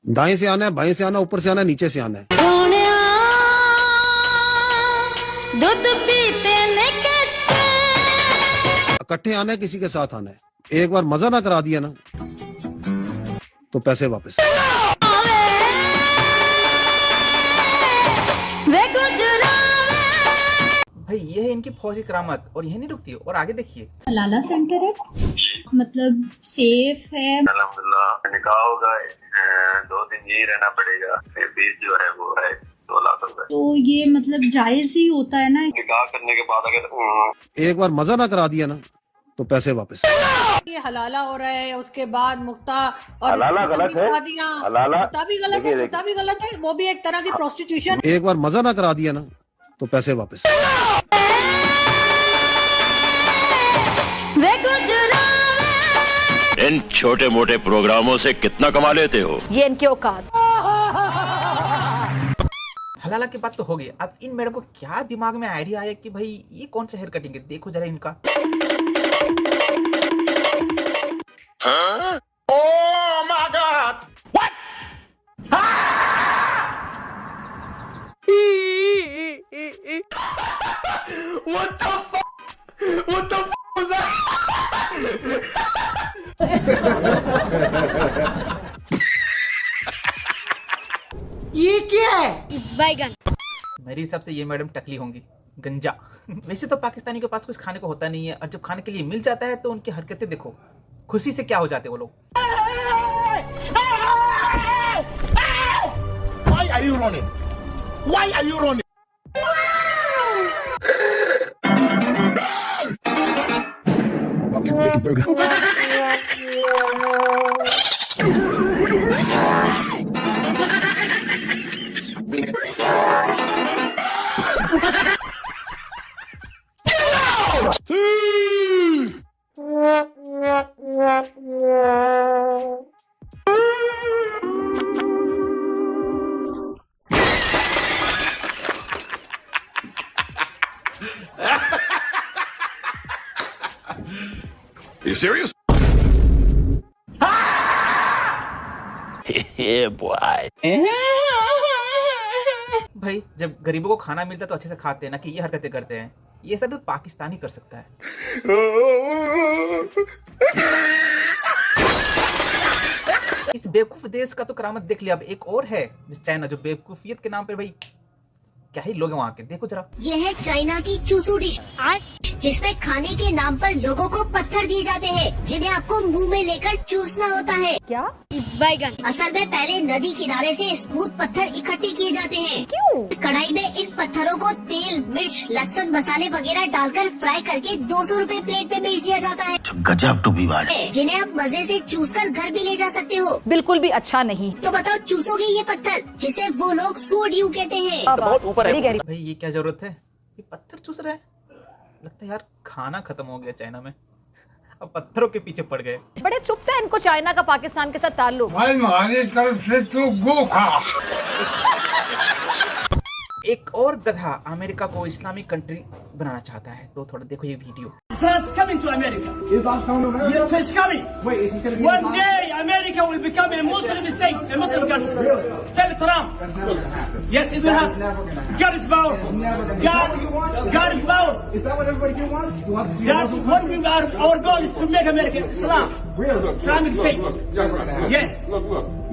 दाएं से आना है, बाएं से आना, ऊपर से आना है, नीचे से आना है। दूध पीते ने इकट्ठे आना है, किसी के साथ आना है। एक बार मजा ना करा दिया ना तो पैसे वापस। भाई ये है इनकी फौजी करामत और यही नहीं रुकती है। और आगे देखिए, हलाला सेंटर है, मतलब सेफ है। अल्हम्दुलिल्लाह निकाह होगा, 2 दिन यही रहना पड़ेगा। फीस जो है वो है 2 लाख रुपए। तो ये मतलब जायज ही होता है ना। निकाह करने के बाद अगर एक बार मजा ना करा दिया ना तो पैसे वापस। ये हलाला हो रहा है, उसके बाद मुक्ता और हलाला गलत है, हलाला मुक्ता भी गलत है, मुक्ता भी गलत है, वो भी एक तरह की प्रोस्टिट्यूशन। एक बार मजा ना करा दिया ना तो पैसे वापस। इन छोटे मोटे प्रोग्रामों से कितना कमा लेते हो? ये इनकी औकात। हलाला की बात तो हो गई। अब इन मैडम को क्या दिमाग में आइडिया आया कि भाई ये कौन सा हेयर कटिंग है। देखो जरा इनका। Oh my God! What? What the fuck? What the fuck was that? ये क्या है? बैगन। मेरे हिसाब से ये मैडम टकली होंगी, गंजा। वैसे तो पाकिस्तानी के पास कुछ खाने को होता नहीं है, और जब खाने के लिए मिल जाता है तो उनकी हरकतें देखो, खुशी से क्या हो जाते वो लोग। Why are you running? Why are you running? Are you serious? Yeah, boy. भाई जब गरीबों को खाना मिलता है तो अच्छे से खाते हैं ना कि ये हरकतें करते हैं। ये सब तो पाकिस्तानी कर सकता है। इस बेवकूफ देश का तो करामत देख लिया। अब एक और है चाइना, जो बेवकूफियत के नाम पे भाई क्या ही लोग हैं वहाँ के। देखो जरा। ये है चाइना की चूसू डिश, जिसमें खाने के नाम पर लोगों को पत्थर दिए जाते हैं, जिन्हें आपको मुंह में लेकर चूसना होता है। क्या? बैगन। असल में पहले नदी किनारे से स्मूथ पत्थर इकट्ठे किए जाते हैं। क्यों? कढ़ाई में इन पत्थरों को तेल, मिर्च, लहसुन, मसाले वगैरह डालकर फ्राई करके 200 रुपए प्लेट पे बेच दिया जाता है। गजब टू बी बात, जिन्हें आप मजे से चूस कर घर भी ले जा सकते हो। बिल्कुल भी अच्छा नहीं। तो बताओ, चूसोगे ये पत्थर जिसे वो लोग सूडियू कहते हैं? बहुत ऊपर है। भाई ये क्या जरूरत है, ये पत्थर चूस रहा है। लगता है यार खाना खत्म हो गया चाइना में, अब पत्थरों के पीछे पड़ गए। बड़े चुपते हैं इनको चाइना का पाकिस्तान के साथ ताल्लुक। भाई हमारी तरफ से तो गो खा। एक और गधा अमेरिका को इस्लामिक कंट्री बनाना चाहता है, तो थोड़ा देखो ये video. Islam's coming to America. Islam's coming to America? Yes, it's coming. Wait, is this going to be one day America will become a Muslim state, a Muslim country. Really? Tell Trump. That's never going to happen. Yes, it will happen. That's never going to happen. God is powerful. It's never going to happen. God is powerful. Is that what everybody here wants? You want to see That's what we are. Our goal is to make America Islam. Really? Islamic state. Yes.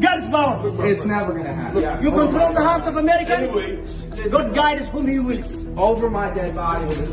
God is powerful. It's never going to happen. You control the heart of Americans. God guides whom He wills. Over my dead body will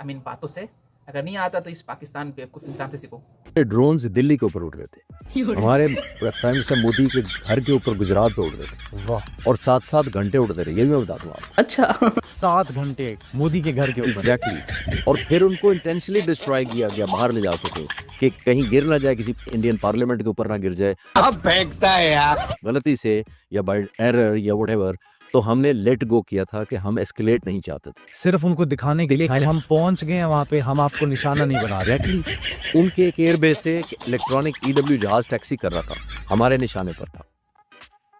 I mean बातों से। अगर नहीं आता तो इस पाकिस्तान बेवकूफ इंसान से सीखो। ड्रोन्स दिल्ली के ऊपर उड़ रहे थे, हमारे प्राइम मिनिस्टर मोदी के घर के ऊपर गुजरात पे उड़ रहे थे। वाह। और 7-7 घंटे उड़ते रहे, ये भी मैं बता दूं आपको। अच्छा 7 घंटे मोदी के घर के ऊपर। एग्जैक्टली। और फिर उनको इंटेंशनली डिस्ट्रॉय किया गया, बाहर ले जाते थे कि कहीं गिर ना जाए, किसी इंडियन पार्लियामेंट के ऊपर ना गिर जाए। अब फेंकता है यार गलती से या बाय एरर या व्हाटएवर। तो हमने लेट गो किया था कि हम एस्केलेट नहीं चाहते थे। सिर्फ उनको दिखाने के लिए हम पहुंच गए हैं वहाँ पे, हम आपको निशाना नहीं बना रहे। एग्जैक्टली। उनके एक एयरबेस से इलेक्ट्रॉनिक EW जहाज टैक्सी कर रहा था, हमारे निशाने पर था।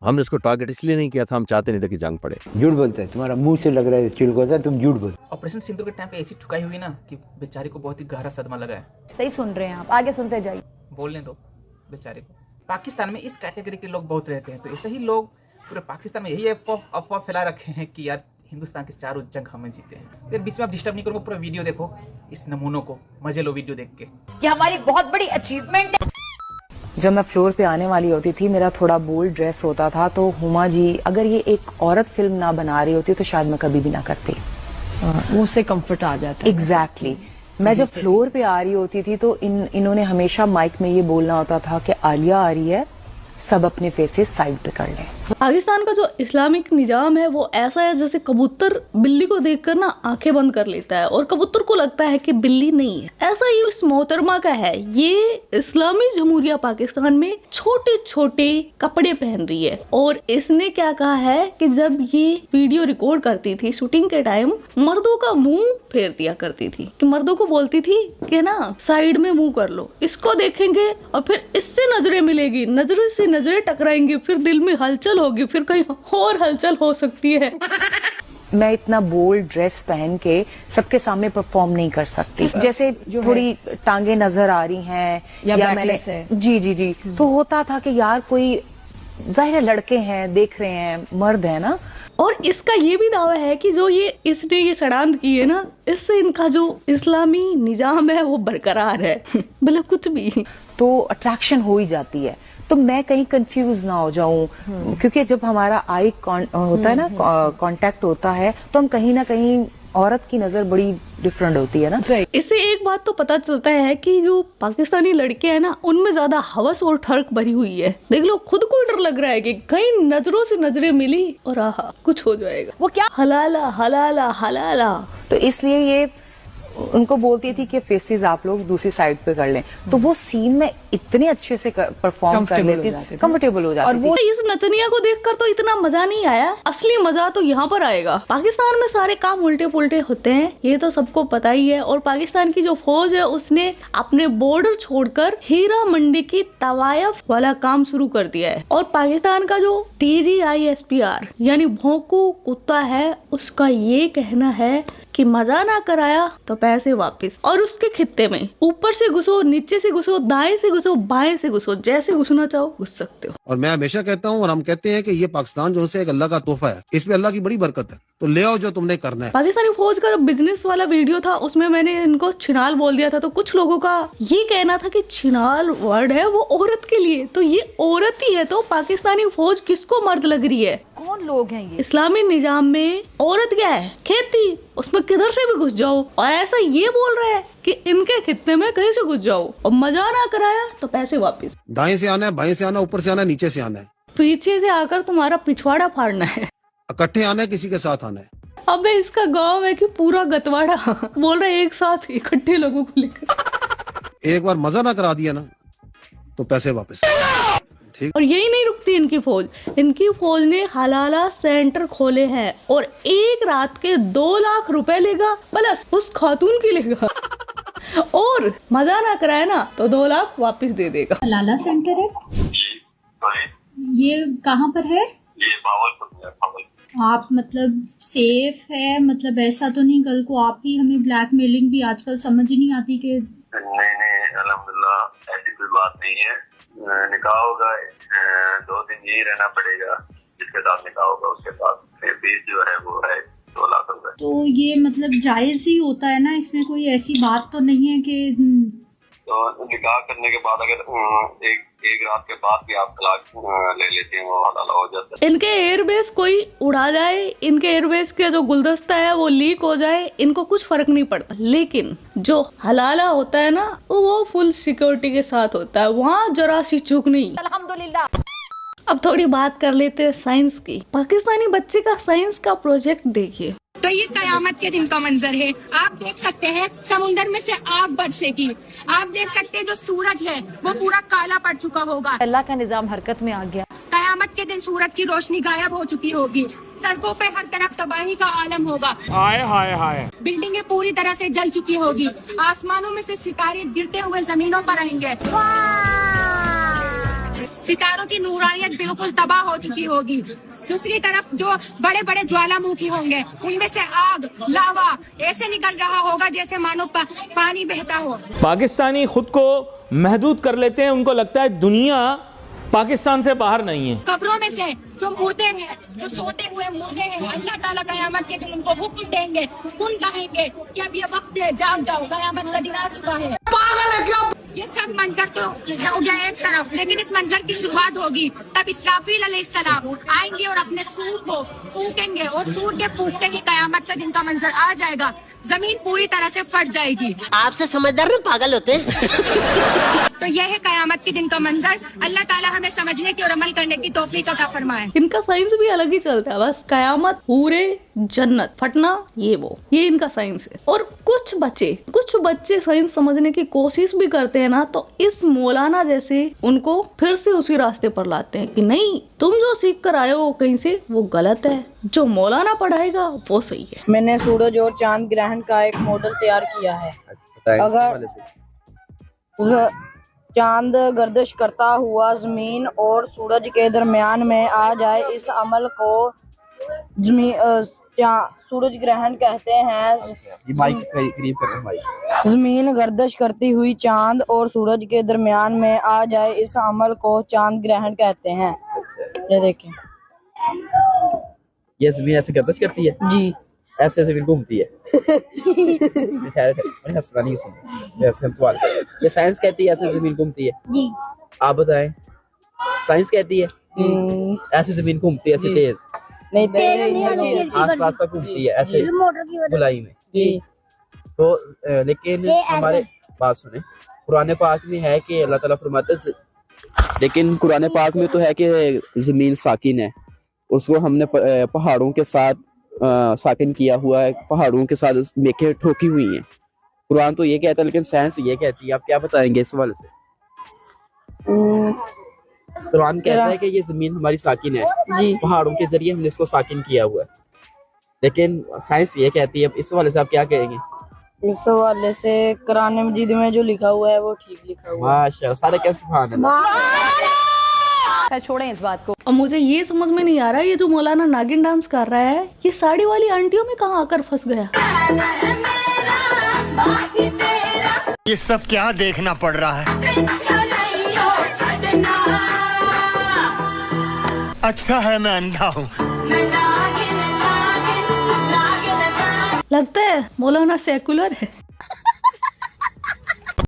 हमने इसको टारगेट इसलिए नहीं किया था, हम चाहते नहीं थे कि जंग पड़े। झूठ बोलते हैं, तुम्हारा मुंह से लग रहा है चिलगोजा, तुम झूठ बोलते। ऑपरेशन सिंदूर के टाइम पे ऐसी ठुकाई हुई ना कि बेचारी को बहुत ही गहरा सदमा लगा है। सही सुन रहे हैं आप, आगे सुनते जाइए। बोलने दो बेचारे को। पाकिस्तान में इस कैटेगरी के लोग बहुत रहते हैं, तो ऐसे ही लोग पूरे पाकिस्तान में यही अफवाह फैला रखे हैं कि यार हिंदुस्तान के चारों जंग हमें जीते हैं। फिर बीच में आप डिस्टर्ब नहीं करो, पूरा वीडियो देखो, इस नमूनों को मजे लो वीडियो देख के। ये हमारी बहुत बड़ी अचीवमेंट है। जब मैं फ्लोर पे आने वाली होती थी, मेरा थोड़ा बोल्ड ड्रेस होता था, तो हुमा जी अगर ये एक औरत फिल्म ना बना रही होती तो शायद मैं कभी भी ना करती। उससे कंफर्ट आ जाता है। एग्जैक्टली। मैं जब फ्लोर पे आ रही होती थी तो इन्होंने हमेशा माइक में ये बोलना होता था कि आलिया आ रही है, सब अपने फेसेस साइड पे कर लें। पाकिस्तान का जो इस्लामिक निजाम है वो ऐसा है जैसे कबूतर बिल्ली को देखकर ना आंखें बंद कर लेता है और कबूतर को लगता है कि बिल्ली नहीं है। ऐसा ही इस मोहतरमा का है। ये इस्लामी जमहूरिया पाकिस्तान में छोटे छोटे कपड़े पहन रही है और इसने क्या कहा है कि जब ये वीडियो रिकॉर्ड करती थी शूटिंग के टाइम, मर्दों का मुंह फेर दिया करती थी, कि मर्दों को बोलती थी कि ना साइड में मुंह कर लो, इसको देखेंगे और फिर इससे नजरें मिलेगी, नजरों से नजरें टकराएंगी, फिर दिल में हलचल होगी, फिर कहीं और हलचल हो सकती है। मैं इतना बोल्ड ड्रेस पहन के सबके सामने परफॉर्म नहीं कर सकती। जैसे थोड़ी टांगे नजर आ रही हैं या मैंने जी तो होता था कि यार कोई जाहिर है लड़के हैं, देख रहे हैं, मर्द है ना। और इसका ये भी दावा है कि जो इसने ये षड्यंत्र की है ना, इससे इनका जो इस्लामी निजाम है वो बरकरार है। मतलब कुछ भी तो अट्रैक्शन हो ही जाती है। तो मैं कहीं कंफ्यूज ना हो जाऊं, क्योंकि जब हमारा आई होता है ना, कांटेक्ट होता है, तो हम कहीं ना कहीं औरत की नजर बड़ी डिफरेंट होती है ना। इससे एक बात तो पता चलता है कि जो पाकिस्तानी लड़के हैं ना, उनमें ज्यादा हवस और ठर्क भरी हुई है। देख लो, खुद को डर लग रहा है कि कहीं नजरों से नजरें मिली और आहा कुछ हो जाएगा। वो क्या हलाला हलाला हलाला। तो इसलिए ये उनको बोलती थी कि फेसेस आप लोग दूसरी साइड पे कर लें, तो वो सीन में इतने अच्छे से परफॉर्म कर लेती, कंफर्टेबल हो जाती। और वो इस नचनिया को देखकर तो इतना मजा नहीं आया, असली मजा तो यहाँ पर आएगा। पाकिस्तान में सारे काम उल्टे पुल्टे होते हैं, ये तो सबको पता ही है। और पाकिस्तान की जो फौज है उसने अपने बॉर्डर छोड़कर हीरा मंडी की तवायफ वाला काम शुरू कर दिया है। और पाकिस्तान का जो TGISPR यानी भौंकू कुत्ता है, उसका ये कहना है कि मजा ना कराया तो पैसे वापस। और उसके खित्ते में ऊपर से घुसो, नीचे से घुसो, दाएं से घुसो, बाएं से घुसो, जैसे घुसना चाहो घुस सकते हो। और मैं हमेशा कहता हूँ और हम कहते हैं कि ये पाकिस्तान जो है एक अल्लाह का तोहफा है, इसमें अल्लाह की बड़ी बरकत है, तो ले आओ जो तुमने करना है। पाकिस्तानी फौज का जो बिजनेस वाला वीडियो था उसमें मैंने इनको छिनाल बोल दिया था, तो कुछ लोगों का ये कहना था कि छिनाल वर्ड है वो औरत के लिए, तो ये औरत ही है, तो पाकिस्तानी फौज किसको मर्द लग रही है? कौन लोग हैं ये? इस्लामी निजाम में औरत क्या है? खेती, उसमें किधर से भी घुस जाओ। और ऐसा ये बोल रहा है कि इनके खित्ते में कहीं से घुस जाओ और मजा ना कराया तो पैसे वापस। दाएं से आना है, बाएं से आना, ऊपर से आना है, नीचे से आना है, पीछे से आकर तुम्हारा पिछवाड़ा फाड़ना है, इकट्ठे आना है, किसी के साथ आना है। अबे इसका गांव है कि पूरा गतवाड़ा। बोल रहे एक साथ इकट्ठे लोगों को लेकर। एक बार मजा ना करा दिया ना तो पैसे वापस। ठीक। और यही नहीं रुकती इनकी फौज ने हलाला सेंटर खोले हैं और एक रात के 2 लाख रुपए लेगा, बस उस खातून की लेगा। और मजा ना कराया ना तो 2 लाख वापस दे देगा। हलाला सेंटर है ये कहाँ पर है? ये भावलपुर में है, भावलपुर। आप मतलब सेफ है, मतलब ऐसा तो नहीं कल को आप ही हमें ब्लैकमेलिंग भी आजकल समझ ही नहीं आती कि? नहीं अल्हम्दुलिल्लाह ऐसी कोई बात नहीं है। निकाह होगा, 2 दिन यही रहना पड़ेगा, जिसके साथ निकाह होगा उसके बाद फिर फीस जो है वो है 2 लाख रुपए। तो ये मतलब जायज ही होता है ना, इसमें कोई ऐसी बात तो नहीं है कि? तो निकाह करने के बाद अगर एक रात के बाद भी आप तलाक ले लेते हैं, वो हलाला हो जाता है। इनके एयरबेस कोई उड़ा जाए, इनके एयरबेस के जो गुलदस्ता है वो लीक हो जाए, इनको कुछ फर्क नहीं पड़ता। लेकिन जो हलाला होता है ना, वो फुल सिक्योरिटी के साथ होता है, वहाँ जरा सी चूक नहीं। अल्हम्दुलिल्लाह। अब थोड़ी बात कर लेते हैं साइंस की। पाकिस्तानी बच्चे का साइंस का प्रोजेक्ट देखिए। तो ये कयामत के दिन का मंजर है। आप देख सकते हैं समुंदर में से आग बरसेगी। आप देख सकते हैं जो सूरज है वो पूरा काला पड़ चुका होगा। अल्लाह का निजाम हरकत में आ गया। कयामत के दिन सूरज की रोशनी गायब हो चुकी होगी। सड़कों पे हर तरफ तबाही का आलम होगा। हाय हाय हाय। बिल्डिंगें पूरी तरह से जल चुकी होगी। आसमानों में से सितारे गिरते हुए जमीनों पर आएंगे। सितारों की नूरानियत बिल्कुल तबाह हो चुकी होगी। दूसरी तरफ जो बड़े बड़े ज्वालामुखी होंगे उनमें से आग लावा ऐसे निकल रहा होगा जैसे मानो पानी बहता हो। पाकिस्तानी खुद को महदूद कर लेते हैं, उनको लगता है दुनिया पाकिस्तान से बाहर नहीं है। कब्रों में से जो मुर्दे हैं, जो सोते हुए मुर्दे हैं, अल्लाह ताला कयामत के दिन उनको हुक्म देंगे, उन कहेंगे कि अब ये वक्त है, जाग जाओ, कयामत का दिन आ चुका है। पागल है क्या? ये सब मंजर तो हो गया एक तरफ, लेकिन इस मंजर की शुरुआत होगी तब इस्राफील अलैहिस्सलाम आएंगे और अपने सूर को फूकेंगे और सूर के फूकते ही कयामत का दिन का मंजर आ जाएगा। जमीन पूरी तरह से फट जाएगी। आपसे समझदार ना पागल होते हैं। तो यह है कयामत के दिन का मंजर। अल्लाह ताला हमें समझने की और अमल करने की तौफीक अता फरमाए। इनका साइंस भी अलग ही चलता है, बस कयामत, पूरे, जन्नत, फटना, ये इनका साइंस है। और कुछ बच्चे साइंस समझने की कोशिश भी करते हैं ना, तो इस मौलाना जैसे उनको फिर से उसी रास्ते पर लाते हैं कि नहीं, तुम जो सीख कर आए हो कहीं से वो गलत है, जो मौलाना पढ़ाएगा वो सही है। मैंने सूरज और चांद ग्रहण का एक मॉडल तैयार किया है। अगर चांद गर्दिश करता हुआ जमीन और सूरज के दरमियान में आ जाए, इस अमल को सूरज ग्रहण कहते हैं। जमीन गर्दिश करती हुई चांद और सूरज के दरमियान में आ जाए, इस अमल को चांद ग्रहण कहते हैं। ये देखें, ये जमीन ऐसे गर्दिश करती है जी, ऐसे जमीन घूमती है। ये साइंस कहती है ऐसे जमीन घूमती है जी। आप बताएं, साइंस कहती है ऐसे जमीन घूमती है, ऐसे तेज नहीं, आस-पास तक घूमती है ऐसे गोलाई में जी। तो लेकिन हमारे बात सुने, कुरान पाक में है कि अल्लाह ताला फरमाते हैं, लेकिन कुरान पाक में तो है कि जमीन साकिन है, उसको हमने पहाड़ों के साथ साकिन किया हुआ है, पहाड़ों के साथ मेखें ठोकी हुई हैं। कुरान तो ये कहता है, लेकिन साइंस ये कहती है। आप क्या बताएंगे इस हवाले से? कुरान कहता है कि ये जमीन हमारी साकिन है जी, पहाड़ों के जरिए हमने इसको साकिन किया हुआ है, लेकिन साइंस ये कहती है। इस हवाले से आप क्या कहेंगे? इस हवाले से कुरान मजीद में जो लिखा हुआ है वो ठीक लिखा हुआ है। माशाअल्लाह, सारे क्या सुभान अल्लाह। छोड़ें इस बात को। अब मुझे ये समझ में नहीं आ रहा है, ये जो मौलाना नागिन डांस कर रहा है, ये साड़ी वाली आंटियों में कहाँ आकर फंस गया? ये सब क्या देखना पड़ रहा है? अच्छा है मैं अंधा हूँ। लगता है मौलाना सेकुलर है।